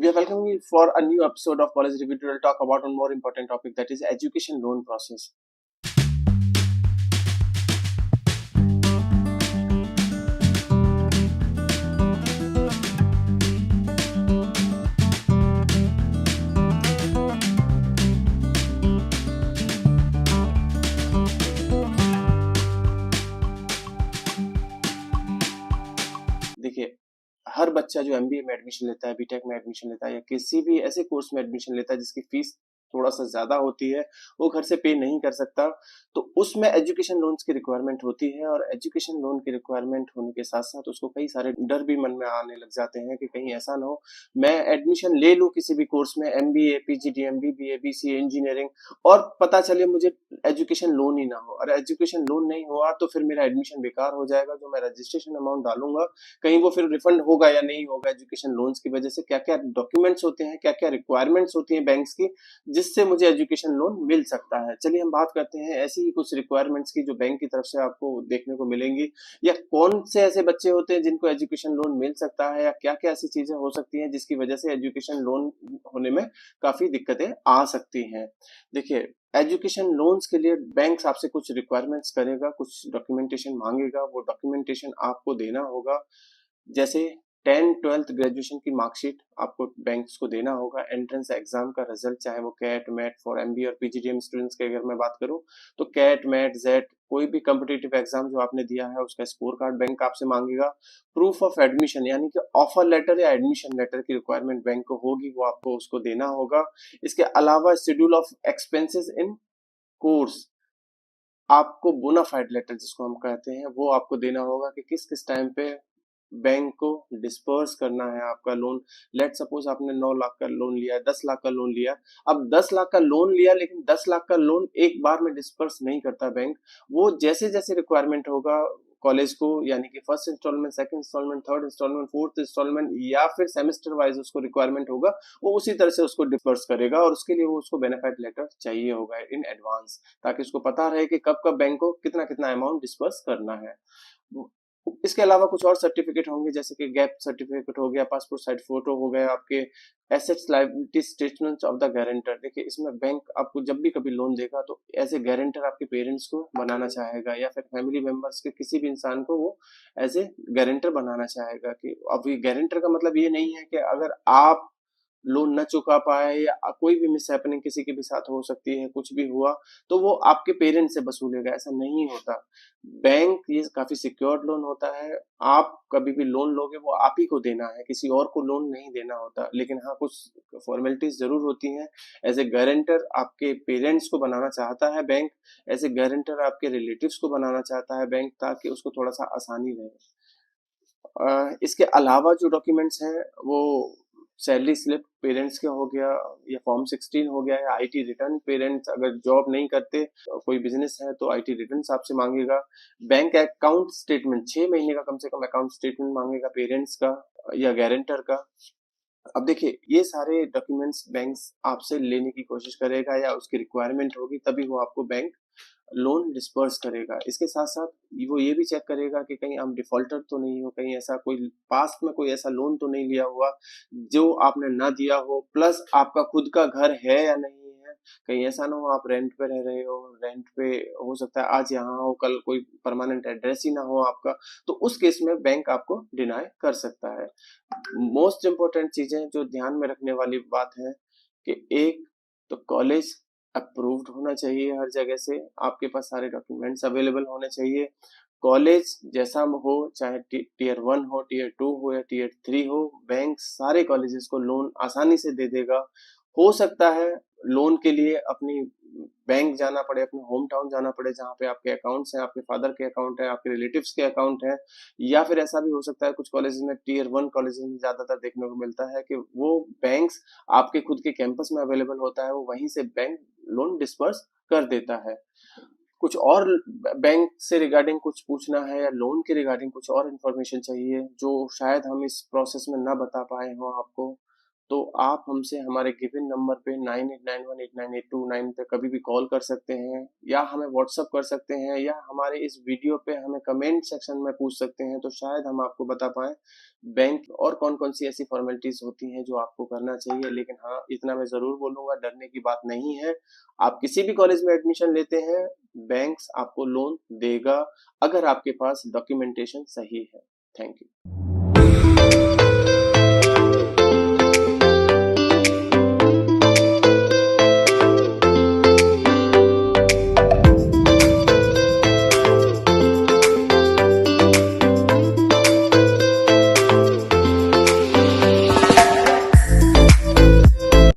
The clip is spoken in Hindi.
We are welcoming you for a new episode of College Review. Today we'll talk about one more important topic, that is education loan process. देखिए, हर बच्चा जो एमबीए में एडमिशन लेता है, बीटेक में एडमिशन लेता है या किसी भी ऐसे कोर्स में एडमिशन लेता है जिसकी फीस थोड़ा सा ज्यादा होती है, वो घर से पे नहीं कर सकता, तो उसमें एजुकेशन लोन्स की रिक्वायरमेंट होती है। और एजुकेशन लोन की रिक्वायरमेंट होने के साथ साथ उसको कई सारे डर भी मन में आने लग जाते हैं कि कहीं ऐसा ना हो मैं एडमिशन ले लूं किसी भी कोर्स में, MBA, PGDM, BBA, BCA, engineering, और पता चले मुझे एजुकेशन लोन ही ना हो। और एजुकेशन लोन नहीं हुआ तो फिर मेरा एडमिशन बेकार हो जाएगा, जो मैं रजिस्ट्रेशन अमाउंट डालूंगा कहीं वो फिर रिफंड होगा या नहीं होगा। एजुकेशन लोन्स की वजह से क्या क्या डॉक्यूमेंट्स होते हैं, क्या क्या रिक्वायरमेंट्स होती हैं बैंक्स की, जिससे मुझे एजुकेशन लोन मिल सकता है। चलिए हम बात करते हैं ऐसी ही कुछ रिक्वायरमेंट्स की जो बैंक की तरफ से आपको देखने को मिलेंगी, या कौन से ऐसे बच्चे होते हैं जिनको एजुकेशन लोन मिल सकता है, या क्या क्या ऐसी चीजें हो सकती हैं जिसकी वजह से एजुकेशन लोन होने में काफी दिक्कतें आ सकती हैं। देखिए, एजुकेशन लोन्स के लिए बैंक आपसे कुछ रिक्वायरमेंट्स करेगा, कुछ डॉक्यूमेंटेशन मांगेगा, वो डॉक्यूमेंटेशन आपको देना होगा। जैसे 10th 12th ग्रेजुएशन की मार्कशीट आपको बैंक्स को देना होगा, एंट्रेंस एग्जाम का रिजल्ट, चाहे वो कैट मैट फॉर एमबीए और पीजीडीएम स्टूडेंट्स की अगर मैं बात करूं तो कैट मैट जेट कोई भी कम्पिटिटिव एग्जाम जो आपने दिया है उसका स्कोर कार्ड बैंक आपसे मांगेगा। प्रूफ ऑफ एडमिशन यानी कि ऑफर लेटर या एडमिशन लेटर की रिक्वायरमेंट बैंक को होगी, वो आपको उसको देना होगा। इसके अलावा schedule of expenses in course, आपको बोनाफाइड लेटर जिसको हम कहते हैं वो आपको देना होगा कि किस किस टाइम पे बैंक को डिस्पर्स करना है आपका लोन। लेट सपोज आपने 9 लाख का लोन लिया, 10 लाख का लोन लिया। अब 10 लाख का लोन लिया, लेकिन 10 लाख का लोन एक बार में डिस्पर्स नहीं करता बैंक। वो जैसे जैसे रिक्वायरमेंट होगा कॉलेज को, यानी कि first instalment, second instalment, third instalment, fourth instalment, या फिर सेमेस्टर वाइज उसको रिक्वायरमेंट होगा, वो उसी तरह से उसको डिस्पर्स करेगा। और उसके लिए वो उसको बेनिफिट लेटर चाहिए होगा इन एडवांस, ताकि उसको पता रहे कि कब कब बैंक को कितना कितना अमाउंट डिस्पर्स करना है। इसके अलावा कुछ और सर्टिफिकेट होंगे, जैसे कि गैप सर्टिफिकेट हो गया, पासपोर्ट साइज फोटो हो गया, आपके assets liability statements of the guarantor. देखिए, इसमें बैंक आपको जब भी कभी लोन देगा तो एज ए गारंटर आपके पेरेंट्स को बनाना चाहेगा, या फिर फैमिली मेंबर्स के किसी भी इंसान को वो एज ए गारंटर बनाना चाहेगा। कि अब ये गारंटर का मतलब ये नहीं है कि अगर आप लोन न चुका पाए या कोई भी मिस हैपनिंग किसी के भी साथ हो सकती है, कुछ भी हुआ तो वो आपके पेरेंट्स से वसूलेगा, ऐसा नहीं होता। बैंक ये काफी सिक्योर्ड लोन होता है, आप कभी भी लोन लोगे वो आप ही को देना है, किसी और को लोन नहीं देना होता। लेकिन हाँ, कुछ फॉर्मेलिटीज जरूर होती हैं। एज ए गारंटर आपके पेरेंट्स को बनाना चाहता है बैंक, एज ए गारंटर आपके रिलेटिव्स को बनाना चाहता है बैंक, ताकि उसको थोड़ा सा आसानी रहे। इसके अलावा जो डॉक्यूमेंट्स हैं वो सैलरी स्लिप पेरेंट्स का हो गया, या फॉर्म 16 हो गया, या आईटी रिटर्न। पेरेंट्स अगर जॉब नहीं करते, कोई बिजनेस है तो आईटी रिटर्न आपसे मांगेगा। बैंक अकाउंट स्टेटमेंट, 6 महीने का कम से कम अकाउंट स्टेटमेंट मांगेगा पेरेंट्स का या गारंटर का। अब देखिए, ये सारे डॉक्यूमेंट्स बैंक आपसे लेने की कोशिश करेगा, या उसकी रिक्वायरमेंट होगी तभी वो आपको बैंक लोन डिस्पर्स करेगा। इसके साथ साथ वो ये भी चेक करेगा कि कहीं आप डिफॉल्टर तो नहीं हो, कहीं ऐसा कोई पास्ट में कोई ऐसा लोन तो नहीं लिया हुआ जो आपने ना दिया हो, प्लस आपका खुद का घर है या नहीं है। कहीं ऐसा ना हो आप रेंट पे रह रहे हो, रेंट पे हो सकता है आज यहाँ हो, कल कोई परमानेंट एड्रेस ही ना हो आपका, तो उस केस में बैंक आपको डिनाई कर सकता है। मोस्ट इंपोर्टेंट चीजें जो ध्यान में रखने वाली बात है कि एक तो कॉलेज अप्रूव्ड होना चाहिए हर जगह से, आपके पास सारे डॉक्यूमेंट्स अवेलेबल होने चाहिए। कॉलेज जैसा हो, चाहे टीयर 1 हो, टीयर 2 हो या टीयर 3 हो, बैंक सारे कॉलेजेस को लोन आसानी से दे देगा। हो सकता है लोन के लिए अपनी बैंक जाना पड़े, अपने होम टाउन जाना पड़े जहाँ पे आपके अकाउंट्स हैं, आपके फादर के अकाउंट है, आपके रिलेटिव्स के अकाउंट है, या फिर ऐसा भी हो सकता है कुछ कॉलेजेस में, टीयर 1 कॉलेजेस में ज्यादातर देखने को मिलता है कि वो बैंक्स आपके खुद के कैंपस में अवेलेबल होता है, वो वहीं से बैंक लोन डिस्पर्स कर देता है। कुछ और बैंक से रिगार्डिंग कुछ पूछना है, या लोन के रिगार्डिंग कुछ और इन्फॉर्मेशन चाहिए जो शायद हम इस प्रोसेस में ना बता पाए हो आपको, तो आप हमसे हमारे गिवन नंबर पे 9891898229 पे कभी भी कॉल कर सकते हैं या हमें व्हाट्सअप कर सकते हैं या हमारे इस वीडियो पे हमें कमेंट सेक्शन में पूछ सकते हैं, तो शायद हम आपको बता पाएँ बैंक और कौन-कौन सी ऐसी फॉर्मेलिटीज़ होती हैं जो आपको करना चाहिए। लेकिन हाँ, इतना मैं ज़रूर बोलूँगा, डरने की बात नहीं है। आप किसी भी कॉलेज में एडमिशन लेते हैं, बैंक्स आपको लोन देगा अगर आपके पास डॉक्यूमेंटेशन सही है। Thank you.